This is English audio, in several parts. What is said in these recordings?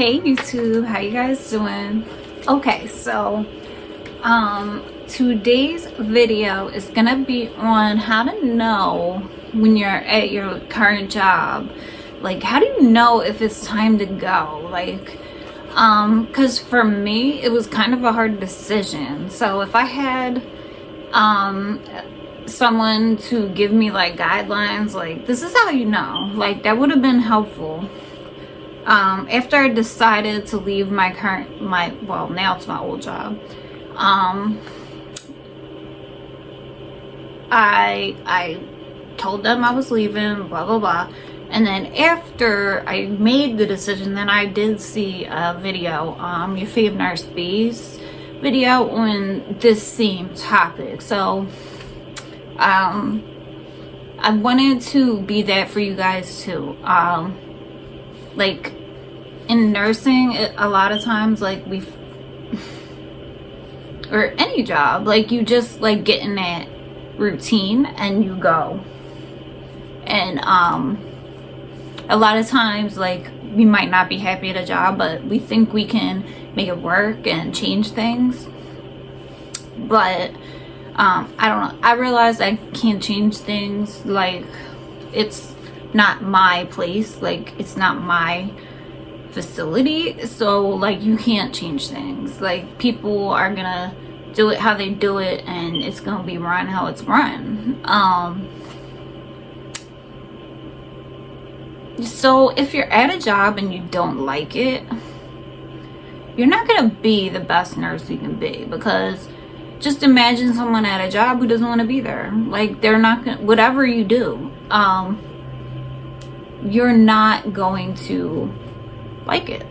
Hey YouTube, how you guys doing? Okay, so today's video is gonna be on how to know when you're at your current job. Like, how do you know if it's time to go? Like, because for me it was kind of a hard decision. So if I had someone to give me like guidelines, like this is how you know, like that would have been helpful. After I decided to leave my well, now it's my old job, I told them I was leaving, blah blah blah, and then after I made the decision, then I did see a video, YourFavNurseB's video on this same topic. So I wanted to be that for you guys too. Like in nursing, a lot of times, like or any job, like you just like get in that routine and you go. And a lot of times, like, we might not be happy at a job, but we think we can make it work and change things. But I don't know, I realized I can't change things. Like, it's not my place, like it's not my facility, so like you can't change things. Like, people are gonna do it how they do it, and it's gonna be run how it's run. So if you're at a job and you don't like it, you're not gonna be the best nurse you can be, because just imagine someone at a job who doesn't want to be there. Like, they're not gonna, whatever you do, you're not going to like it.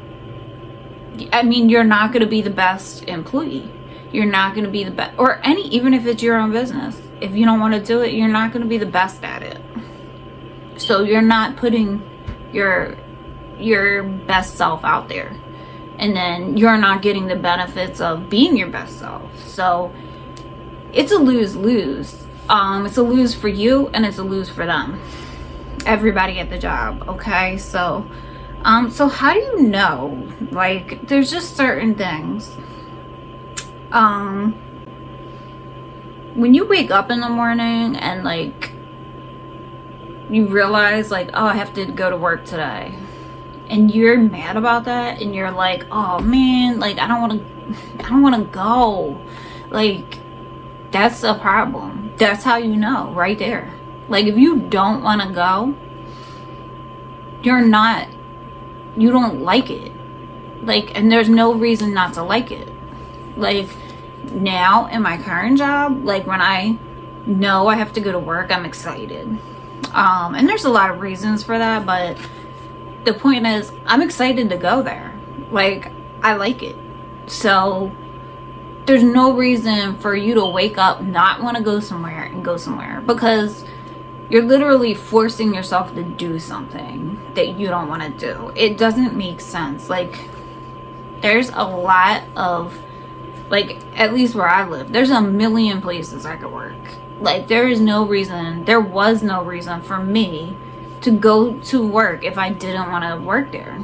I mean, you're not going to be the best employee. You're not going to be the best, or even if it's your own business, if you don't want to do it, you're not going to be the best at it. So you're not putting your best self out there, and then you're not getting the benefits of being your best self. So it's a lose-lose. It's a lose for you, and it's a lose for them, everybody at the job. Okay, so so how do you know? Like, there's just certain things. When you wake up in the morning and like you realize, like, oh, I have to go to work today, and you're mad about that, and you're like, oh man, like I don't want to go. Like, that's a problem. That's how you know right there. Like, if you don't want to go, you don't like it. Like, and there's no reason not to like it. Like, now in my current job, like when I know I have to go to work, I'm excited. And there's a lot of reasons for that, but the point is, I'm excited to go there. Like, I like it. So there's no reason for you to wake up, not want to go somewhere, and go somewhere, because you're literally forcing yourself to do something that you don't want to do. It doesn't make sense. Like, there's a lot of, like, at least where I live, there's a million places I could work. Like, there was no reason for me to go to work if I didn't want to work there.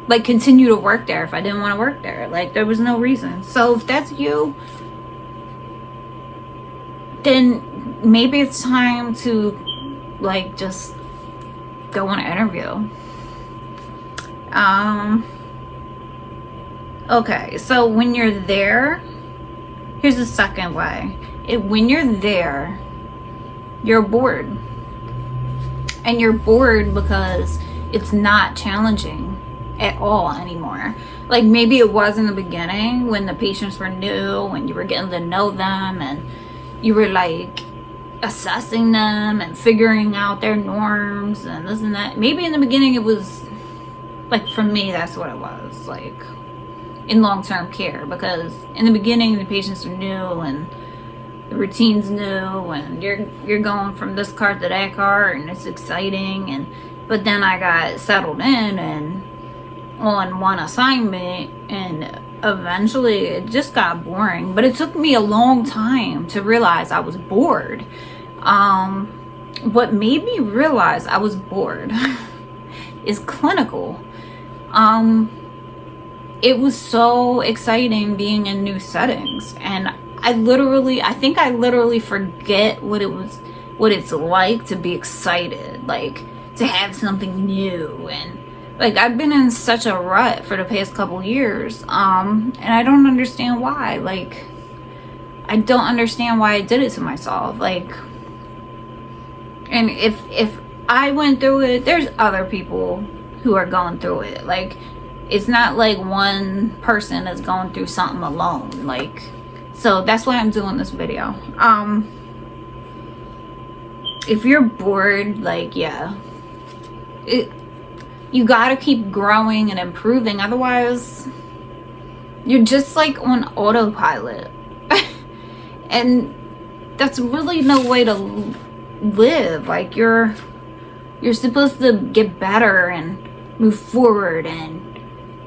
Like, continue to work there if I didn't want to work there. Like, there was no reason. So if that's you, then maybe it's time to, like, just go on an interview. Okay, so when you're there, here's the second way. When you're there, you're bored. And you're bored because it's not challenging at all anymore. Like, maybe it was in the beginning when the patients were new and you were getting to know them and you were like assessing them and figuring out their norms and this and that. Maybe in the beginning it was, like, for me, that's what it was, like, in long-term care, because in the beginning the patients are new and the routine's new and you're going from this car to that car and it's exciting, but then I got settled in and on one assignment, and eventually it just got boring. But it took me a long time to realize I was bored. What made me realize I was bored is clinical. it was so exciting being in new settings, and I think I literally forget what it's like to be excited, like to have something new. And like, I've been in such a rut for the past couple years, and I don't understand why. Like, I don't understand why I did it to myself. Like, and if I went through it, there's other people who are going through it. Like, it's not like one person is going through something alone. Like, so that's why I'm doing this video. If you're bored, like, yeah, you gotta keep growing and improving. Otherwise, you're just like on autopilot. And that's really no way to live. Like, you're supposed to get better and move forward and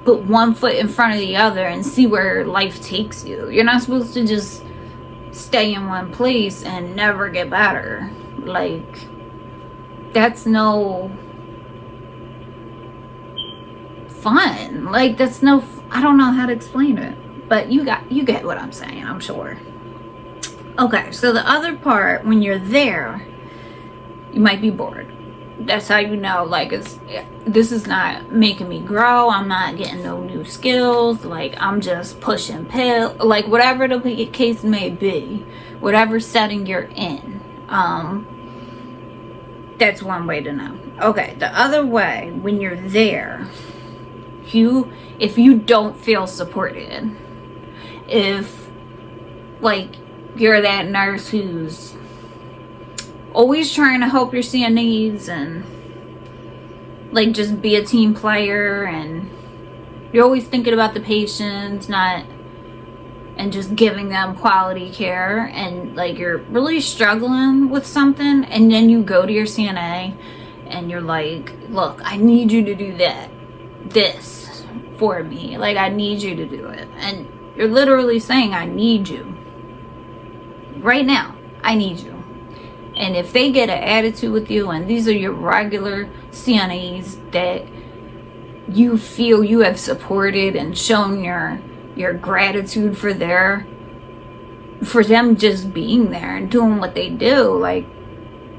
put one foot in front of the other and see where life takes you. You're not supposed to just stay in one place and never get better. Like, that's no fun. Like, that's no, I don't know how to explain it, but you get what I'm saying, I'm sure. Okay, so the other part, when you're there, you might be bored. That's how you know, like, this is not making me grow. I'm not getting no new skills. Like, I'm just pushing pill, like, whatever the case may be, whatever setting you're in. That's one way to know. Okay, the other way, when you're there, if you don't feel supported, if, like, you're that nurse who's always trying to help your CNAs and, like, just be a team player, and you're always thinking about the patients, and just giving them quality care, and, like, you're really struggling with something, and then you go to your CNA and you're like, look, I need you to do this for me. Like, I need you to do it. And you're literally saying, I need you. Right now, I need you. And if they get an attitude with you, and these are your regular CNAs that you feel you have supported and shown your gratitude for them just being there and doing what they do, like,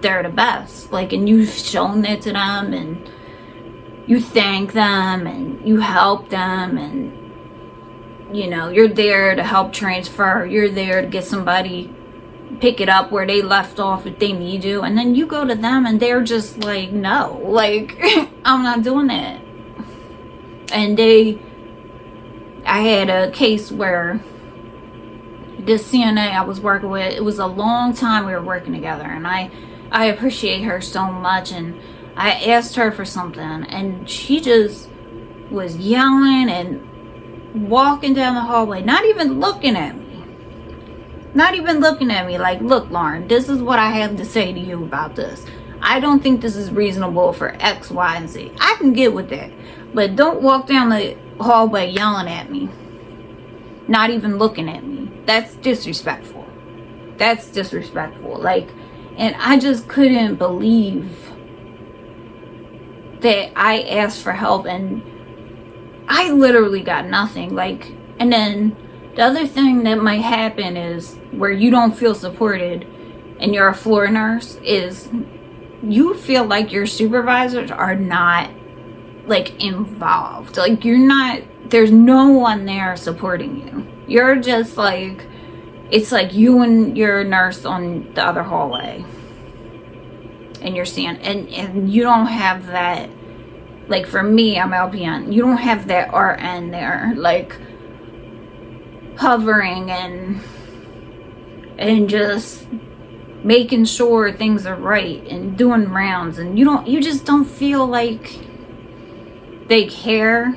they're the best. Like, and you've shown that to them, and you thank them, and you help them, and, you know, you're there to help transfer. You're there to get somebody, pick it up where they left off if they need you. And then you go to them and they're just like, no, like, I'm not doing that. And I had a case where this CNA I was working with, it was a long time we were working together, and I appreciate her so much, and I asked her for something, and she just was yelling and walking down the hallway, not even looking at me. Like, look, Lauren, this is what I have to say to you about this. I don't think this is reasonable for X, Y, and Z. I can get with that, but don't walk down the hallway yelling at me, not even looking at me. That's disrespectful. Like, and I just couldn't believe that I asked for help and I literally got nothing. Like, and then the other thing that might happen is, where you don't feel supported and you're a floor nurse, is you feel like your supervisors are not, like, involved. Like, there's no one there supporting you. You're just like, it's like you and your nurse on the other hallway, and you're seeing, and you don't have that. Like, for me, I'm LPN, you don't have that RN there, like, hovering and just making sure things are right and doing rounds, and you just don't feel like they care.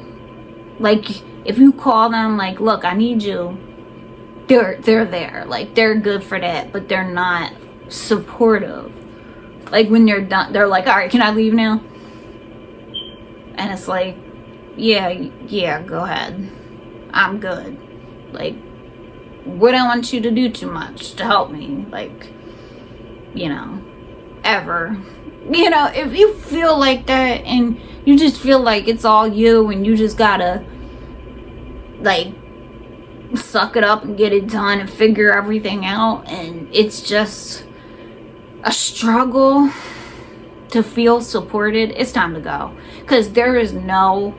Like, if you call them, like, look, I need you, they're there. Like, they're good for that, but they're not supportive. Like, when you're done, they're like, all right, can I leave now? And it's like, yeah, go ahead, I'm good. Like, we don't want you to do too much to help me, like, you know, ever. You know, if you feel like that and you just feel like it's all you and you just gotta like suck it up and get it done and figure everything out, and it's just a struggle to feel supported. It's time to go, because there is no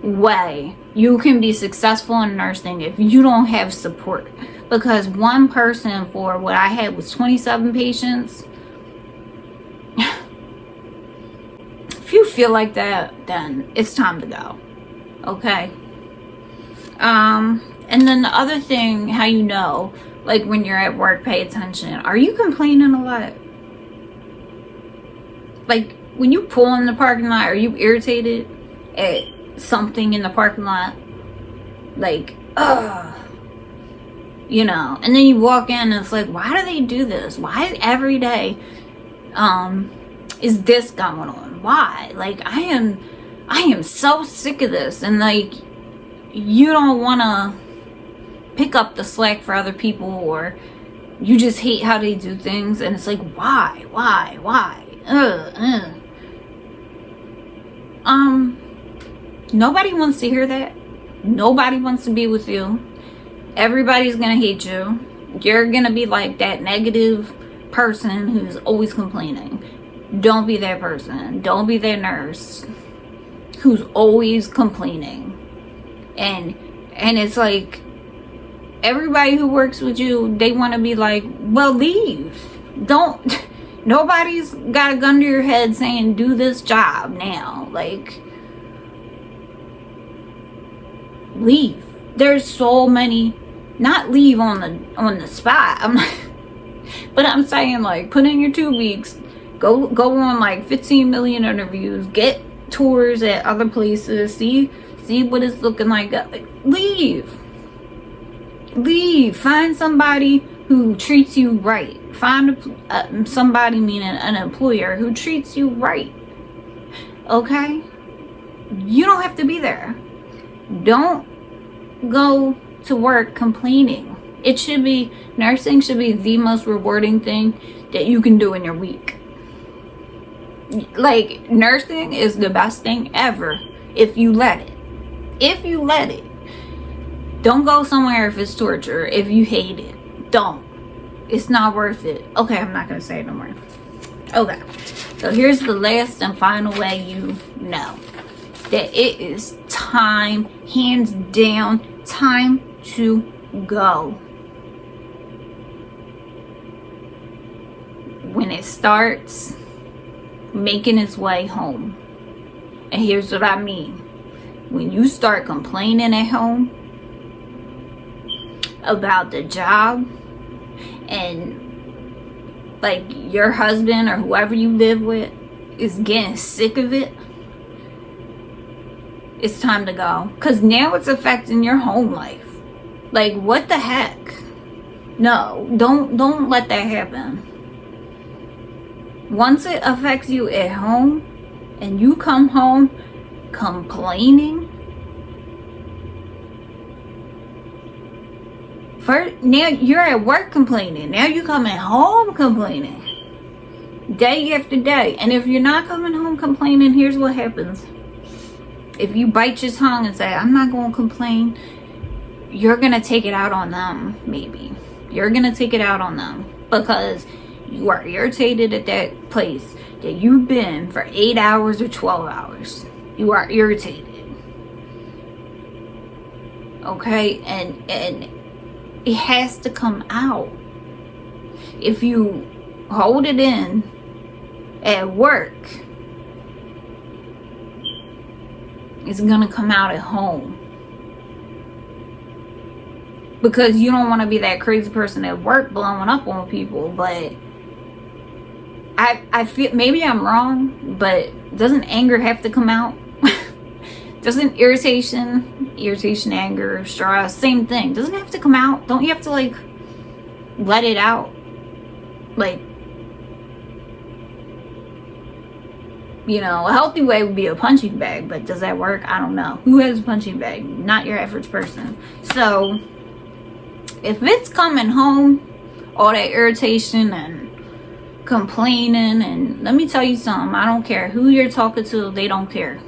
way you can be successful in nursing if you don't have support. Because one person for what I had was 27 patients. If you feel like that, then it's time to go. Okay. And then the other thing, how you know, like when you're at work, pay attention. Are you complaining a lot? Like when you pull in the parking lot, are you irritated at something in the parking lot? Like, you know, and then you walk in and it's like, why do they do this? Why every day is this going on? Why? Like, I am so sick of this. And like, you don't want to pick up the slack for other people, or you just hate how they do things, and it's like, why? Nobody wants to hear that. Nobody wants to be with you. Everybody's gonna hate you. You're gonna be like that negative person who's always complaining. Don't be that person. Don't be that nurse who's always complaining. And it's like, everybody who works with you, they want to be like, well, leave. Don't, nobody's got a gun to your head saying, do this job now. Like, leave. There's so many, not leave on the spot. But I'm saying, like, put in your 2 weeks, go on like 15 million interviews, get tours at other places, see what it's looking like. Leave. Find somebody who treats you right. Find somebody, meaning an employer, who treats you right. Okay? You don't have to be there. Don't go to work complaining. Nursing should be the most rewarding thing that you can do in your week. Like, nursing is the best thing ever if you let it. If you let it. Don't go somewhere if it's torture. If you hate it, don't. It's not worth it. Okay, I'm not going to say it no more. Okay. So here's the last and final way you know that it is time, hands down, time to go. When it starts making its way home. And here's what I mean. When you start complaining at home about the job, and like your husband or whoever you live with is getting sick of it, it's time to go. Because now it's affecting your home life. Like, what the heck? No, don't let that happen. Once it affects you at home and you come home complaining, first, now you're at work complaining, now you coming home complaining day after day. And if you're not coming home complaining, here's what happens. If you bite your tongue and say, I'm not going to complain, you're going to take it out on them. Maybe you're going to take it out on them because you are irritated at that place that you've been for 8 hours or 12 hours. You are irritated. Okay? And it has to come out. If you hold it in at work, it's gonna come out at home. Because you don't want to be that crazy person at work blowing up on people. But I feel, maybe I'm wrong, but doesn't anger have to come out? Doesn't irritation, anger, stress, same thing. Doesn't it have to come out? Don't you have to, like, let it out? Like, you know, a healthy way would be a punching bag, but does that work? I don't know. Who has a punching bag? Not your average person. So, if it's coming home, all that irritation and complaining. And let me tell you something, I don't care who you're talking to, they don't care.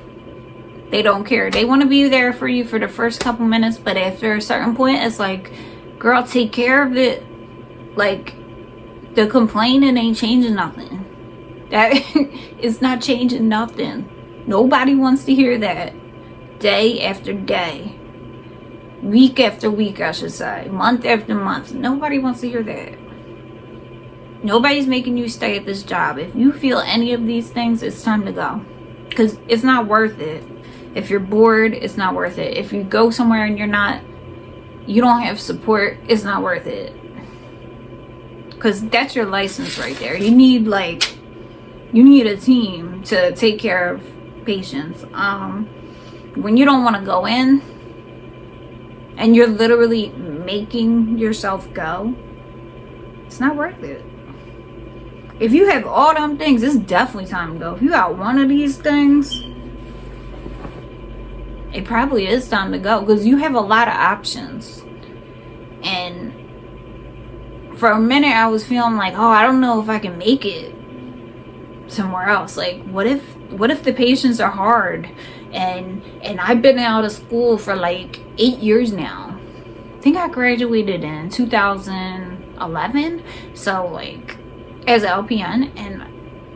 They don't care. They want to be there for you for the first couple minutes, but after a certain point, it's like, girl, take care of it. Like, the complaining ain't changing nothing. That it's not changing nothing. Nobody wants to hear that. Day after day, week after week, I should say, month after month. Nobody wants to hear that. Nobody's making you stay at this job. If you feel any of these things, it's time to go, because it's not worth it. If you're bored, it's not worth it. If you go somewhere and you don't have support, it's not worth it. Because that's your license right there. You need a team to take care of patients. When you don't want to go in and you're literally making yourself go, it's not worth it. If you have all them things, it's definitely time to go. If you got one of these things, it probably is time to go, because you have a lot of options. And for a minute I was feeling like, oh, I don't know if I can make it somewhere else. Like, what if the patients are hard, and I've been out of school for like 8 years now. I think I graduated in 2011, so like as an LPN, and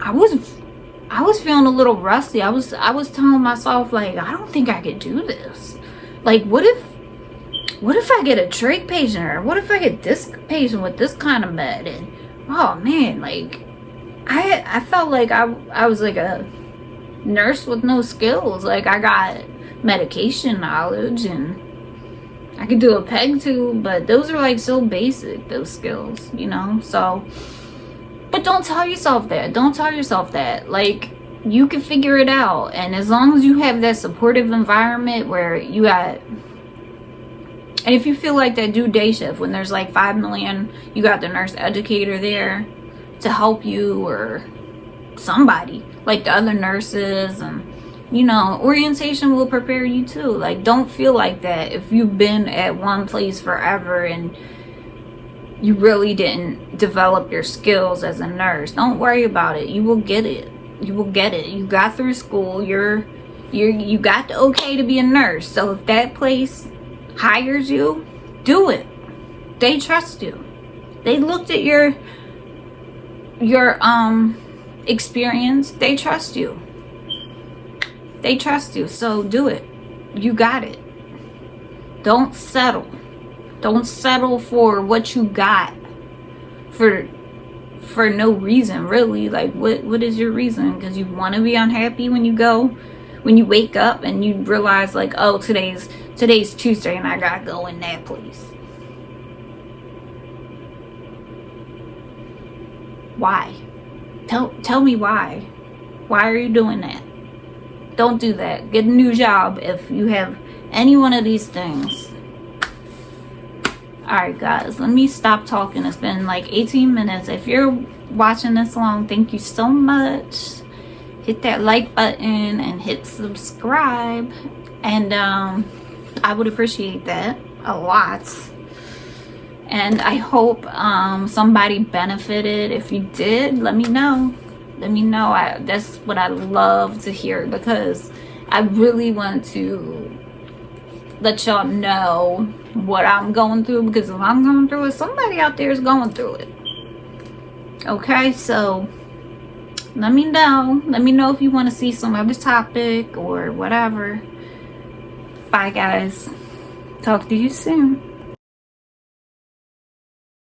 I was feeling a little rusty. I was telling myself, like, I don't think I could do this. Like, what if I get a trach patient, or what if I get this patient with this kind of med? And oh man, like I felt like I was like a nurse with no skills. Like, I got medication knowledge and I could do a peg tube, but those are like so basic, those skills, you know? So, but don't tell yourself that. Don't tell yourself that. Like, you can figure it out. And as long as you have that supportive environment where you got, and if you feel like that, do day shift when there's like 5 million, you got the nurse educator there to help you, or somebody like the other nurses, and you know, orientation will prepare you too. Like, don't feel like that if you've been at one place forever and you really didn't develop your skills as a nurse. Don't worry about it. You will get it. You will get it. You got through school. You got the okay to be a nurse. So if that place hires you, do it. They trust you. They looked at your experience. They trust you. They trust you. So do it. You got it. Don't settle. Don't settle for what you got for no reason, really. Like, what is your reason? Because you want to be unhappy when you wake up and you realize, like, oh, today's Tuesday and I gotta go in that place. Why? Tell me why. Why are you doing that? Don't do that. Get a new job if you have any one of these things. Alright guys, let me stop talking. It's been like 18 minutes. If you're watching this long, thank you so much. Hit that like button and hit subscribe. And I would appreciate that a lot. And I hope somebody benefited. If you did, let me know. Let me know. That's what I love to hear, because I really want to let y'all know what I'm going through, because if I'm going through it, somebody out there is going through it. Okay, so let me know. Let me know if you want to see some other topic or whatever. Bye guys. Talk to you soon.